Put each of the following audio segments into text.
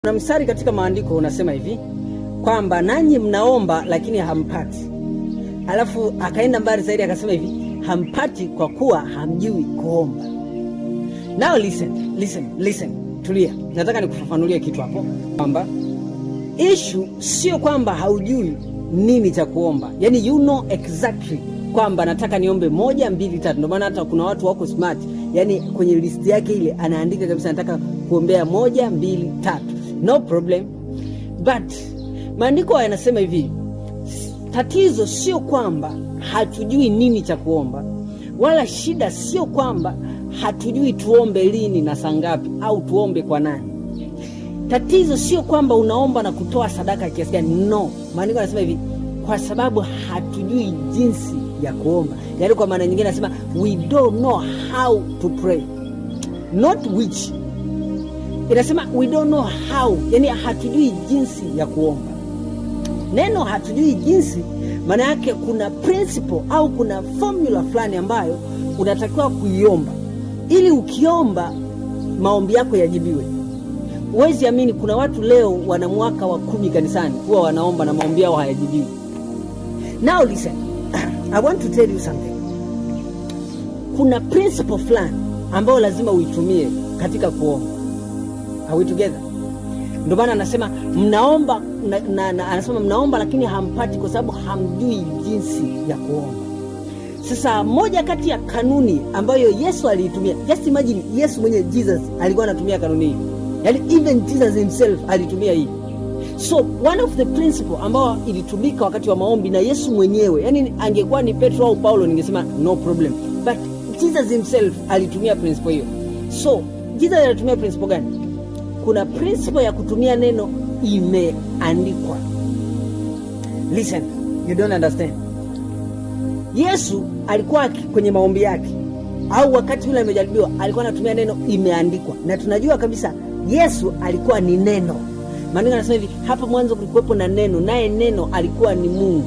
Kuna mstari katika maandiko unasema hivi kwamba nanyi mnaomba lakini hampati. Alafu akaenda mbali zaidi akasema hivi, hampati kwa kuwa hamjui kuomba. Now listen. Tulia. Nataka nikufafanulie kitu hapo kwamba issue sio kwamba haujui nini cha kuomba. Yaani you know exactly kwamba nataka niombe 1 2 3. Ndio maana hata kuna watu wako smart. Yaani kwenye list yake ile anaandika kabisa nataka kuombea 1 2 3. No problem. But maandiko yanasema hivi, tatizo sio kwamba hatujui nini cha kuomba, wala shida sio kwamba hatujui tuombe lini na saa ngapi au tuombe kwa nani. Tatizo sio kwamba unaomba na kutoa sadaka kiasi gani. No, maandiko yanasema hivi, kwa sababu hatujui jinsi ya kuomba. Yaani kwa maana nyingine nasema we don't know how to pray. Not which. Inasema we don't know how, yani hatujui jinsi ya kuomba. Neno hatujui jinsi maana yake kuna principle au kuna formula fulani ambayo unatakiwa kuiomba ili ukiomba maombi yako yajibiwe. Huwezi amini kuna watu leo wana mwaka wa 10 kanisani huwa wanaomba na maombi yao hayajibiwi. Now listen, I want to tell you something. Kuna principle fulani ambayo lazima uitumie katika kuomba. Are we together? Ndio maana anasema mnaomba anasema mnaomba lakini hampati kwa sababu hamjui jinsi ya kuomba. Sasa moja kati ya kanuni ambayo Yesu aliitumia, just imagine Yesu mwenyewe Jesus alikuwa anatumia kanuni hii. Yaani even Jesus himself alitumia hii. So one of the principle ambao ilitumika wakati wa maombi na Yesu mwenyewe, yani angekuwa ni Petro au Paulo ningesema no problem. But Jesus himself alitumia principle hiyo. So Jesus alitumia principle gani? Kuna principle ya kutumia neno imeandikwa. Listen, you don't understand. Yesu alikuwa kwenye maombi yake au wakati yule amejaribiwa alikuwa anatumia neno imeandikwa. Na tunajua kabisa Yesu alikuwa ni neno. Maana anasema hivi, hapa mwanzo kulikuwepo na neno, naye neno alikuwa ni Mungu.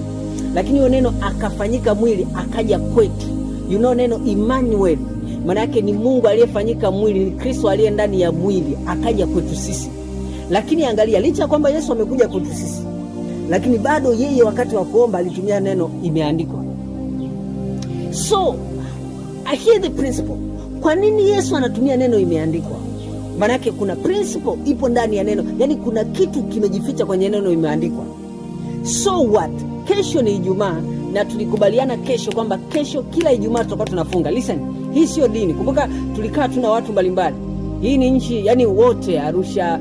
Lakini hiyo neno akafanyika mwili akaja kwetu. You know neno Emmanuel maana yake ni Mungu aliyefanyika mwili, ni Kristo aliye ndani ya mwili akaja kwetu sisi. Lakini angalia, licha kwamba Yesu amekuja kwetu sisi, lakini bado yeye wakati wa kuomba alitumia neno imeandikwa. So I hear the principle. Kwa nini Yesu anatumia neno imeandikwa? Maana yake kuna principle ipo ndani ya neno. Yaani kuna kitu kimejificha kwenye neno imeandikwa. So what? Kesho ni Ijumaa na tulikubaliana kesho kwamba kesho kila Ijumaa tutakuwa tunafunga. Listen, hii sio dini. Kumbuka tulikaa tuna watu mbalimbali. Hii ni nchi, yani wote Arusha,